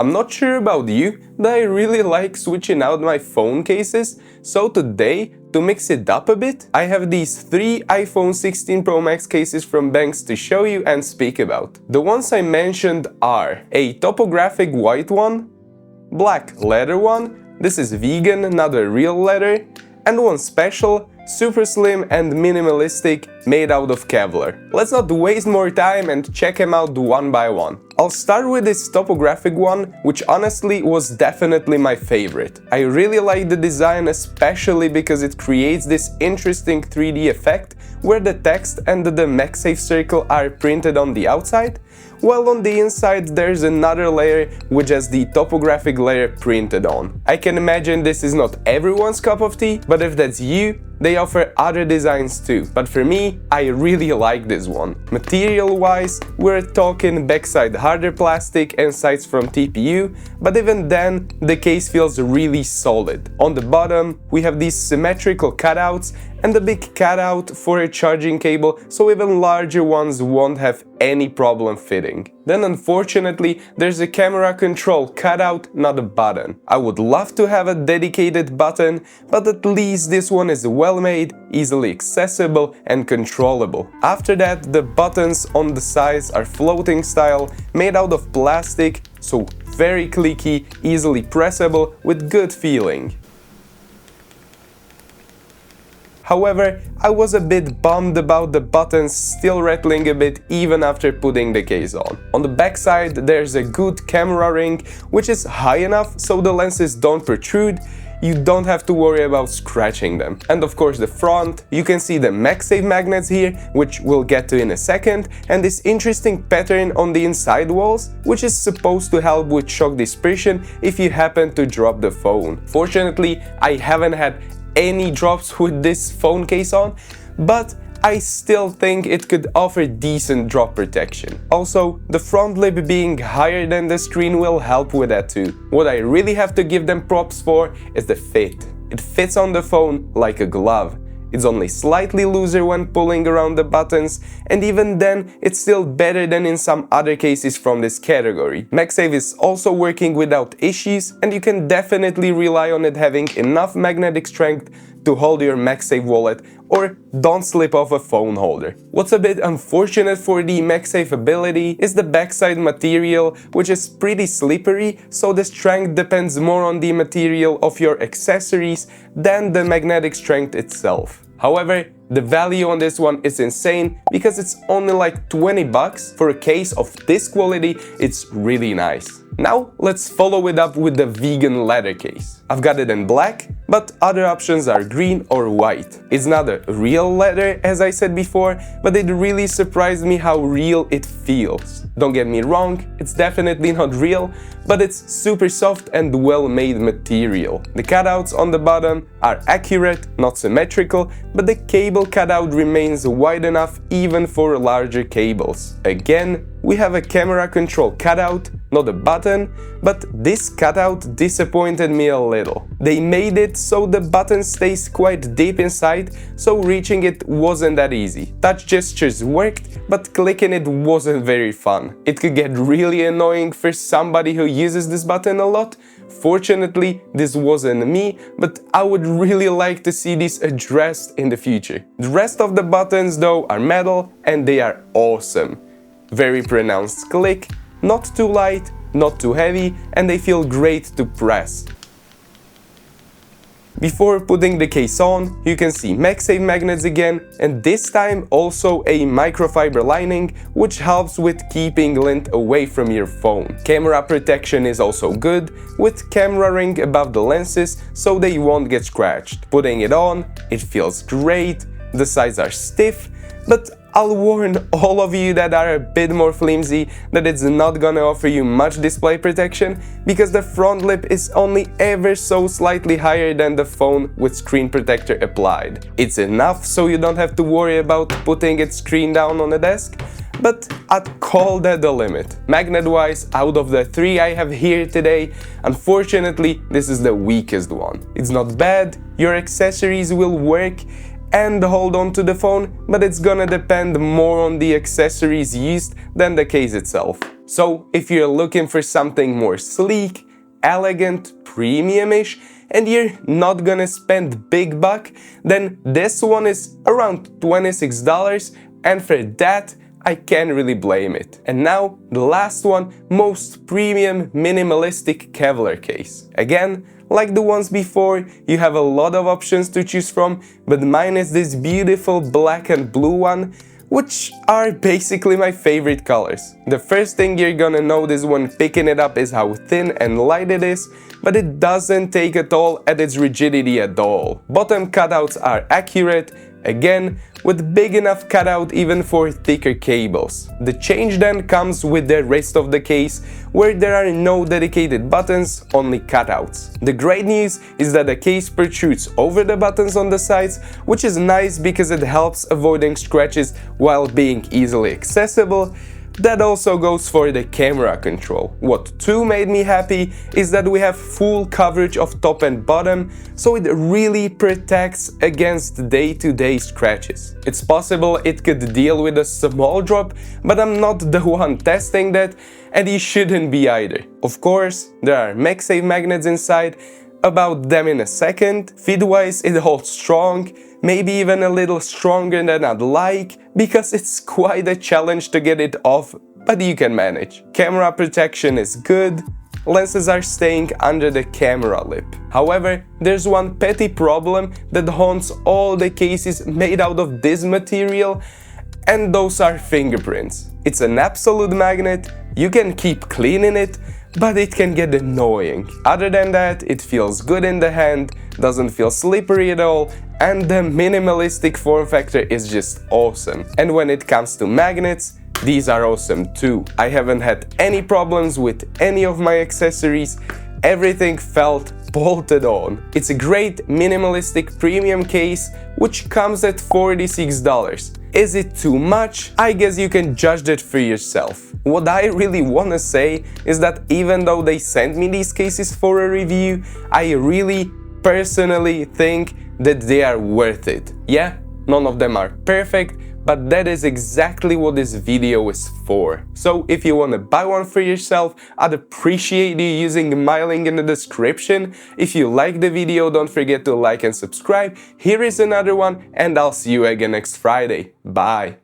I'm not sure about you, but I really like switching out my phone cases, so today, to mix it up a bit, I have these 3 iPhone 16 Pro Max cases from Benks to show you and speak about. The ones I mentioned are a topographic white one, black leather one, this is vegan, not a real leather, and one special, super slim and minimalistic, made out of Kevlar. Let's not waste more time and check them out one by one. I'll start with this topographic one, which honestly was definitely my favorite. I really like the design, especially because it creates this interesting 3D effect where the text and the magsafe circle are printed on the outside, while on the inside there's another layer which has the topographic layer printed on. I can imagine this is not everyone's cup of tea, but if that's you, they offer other designs too. But for me, I really like this one. Material-wise, we're talking backside harder plastic and sides from TPU, but even then, the case feels really solid. On the bottom, we have these symmetrical cutouts and a big cutout for a charging cable, so even larger ones won't have any problem fitting. Then unfortunately, there's a camera control cutout, not a button. I would love to have a dedicated button, but at least this one is well made, easily accessible and controllable. After that, the buttons on the sides are floating style, made out of plastic, so very clicky, easily pressable, with good feeling. However, I was a bit bummed about the buttons still rattling a bit even after putting the case on. On the back side, there's a good camera ring, which is high enough so the lenses don't protrude. You don't have to worry about scratching them. And of course the front, you can see the MagSafe magnets here, which we'll get to in a second, and this interesting pattern on the inside walls, which is supposed to help with shock dispersion if you happen to drop the phone. Fortunately, I haven't had any drops with this phone case on, but I still think it could offer decent drop protection. Also, the front lip being higher than the screen will help with that too. What I really have to give them props for is the fit. It fits on the phone like a glove. It's only slightly looser when pulling around the buttons, and even then, it's still better than in some other cases from this category. MagSafe is also working without issues, and you can definitely rely on it having enough magnetic strength to hold your MagSafe wallet or don't slip off a phone holder. What's a bit unfortunate for the MagSafe ability is the backside material, which is pretty slippery, so the strength depends more on the material of your accessories than the magnetic strength itself. However, the value on this one is insane because it's only like 20 bucks. For a case of this quality, it's really nice. Now let's follow it up with the vegan leather case. I've got it in black, but other options are green or white. It's not a real leather, as I said before, but it really surprised me how real it feels. Don't get me wrong, it's definitely not real, but it's super soft and well-made material. The cutouts on the bottom are accurate, not symmetrical, but the cable cutout remains wide enough even for larger cables. Again, we have a camera control cutout, not a button, but this cutout disappointed me a little. They made it so the button stays quite deep inside, so reaching it wasn't that easy. Touch gestures worked, but clicking it wasn't very fun. It could get really annoying for somebody who uses this button a lot. Fortunately, this wasn't me, but I would really like to see this addressed in the future. The rest of the buttons though are metal and they are awesome. Very pronounced click, not too light, not too heavy, and they feel great to press. Before putting the case on, you can see MagSafe magnets again, and this time also a microfiber lining, which helps with keeping lint away from your phone. Camera protection is also good, with camera ring above the lenses so they won't get scratched. Putting it on, it feels great, the sides are stiff, but I'll warn all of you that are a bit more flimsy that it's not gonna offer you much display protection because the front lip is only ever so slightly higher than the phone with screen protector applied. It's enough so you don't have to worry about putting its screen down on the desk, but I'd call that the limit. Magnet-wise, out of the 3 I have here today, unfortunately this is the weakest one. It's not bad, your accessories will work, and hold on to the phone, but it's gonna depend more on the accessories used than the case itself. So if you're looking for something more sleek, elegant, premium-ish, and you're not gonna spend big buck, then this one is around $26, and for that, I can't really blame it. And now, the last one, most premium minimalistic Kevlar case. Again, like the ones before, you have a lot of options to choose from, but mine is this beautiful black and blue one, which are basically my favorite colors. The first thing you're gonna notice when picking it up is how thin and light it is, but it doesn't take a toll at its rigidity at all. Bottom cutouts are accurate, again, with big enough cutout even for thicker cables. The change then comes with the rest of the case, where there are no dedicated buttons, only cutouts. The great news is that the case protrudes over the buttons on the sides, which is nice because it helps avoiding scratches while being easily accessible. That also goes for the camera control. What too made me happy is that we have full coverage of top and bottom, so it really protects against day-to-day scratches. It's possible it could deal with a small drop, but I'm not the one testing that, and you shouldn't be either. Of course, there are MagSafe magnets inside, about them in a second. Fit-wise, it holds strong, maybe even a little stronger than I'd like, because it's quite a challenge to get it off, but you can manage. Camera protection is good, lenses are staying under the camera lip. However, there's one petty problem that haunts all the cases made out of this material, and those are fingerprints. It's an absolute magnet, you can keep cleaning it, but it can get annoying. Other than that, it feels good in the hand, doesn't feel slippery at all, and the minimalistic form factor is just awesome. And when it comes to magnets, these are awesome too. I haven't had any problems with any of my accessories, everything felt bolted on. It's a great minimalistic premium case, which comes at $46. Is it too much? I guess you can judge that for yourself. What I really wanna say is that even though they sent me these cases for a review, I really personally think that they are worth it. Yeah, none of them are perfect, but that is exactly what this video is for. So if you want to buy one for yourself, I'd appreciate you using my link in the description. If you like the video, don't forget to like and subscribe. Here is another one, and I'll see you again next Friday. Bye!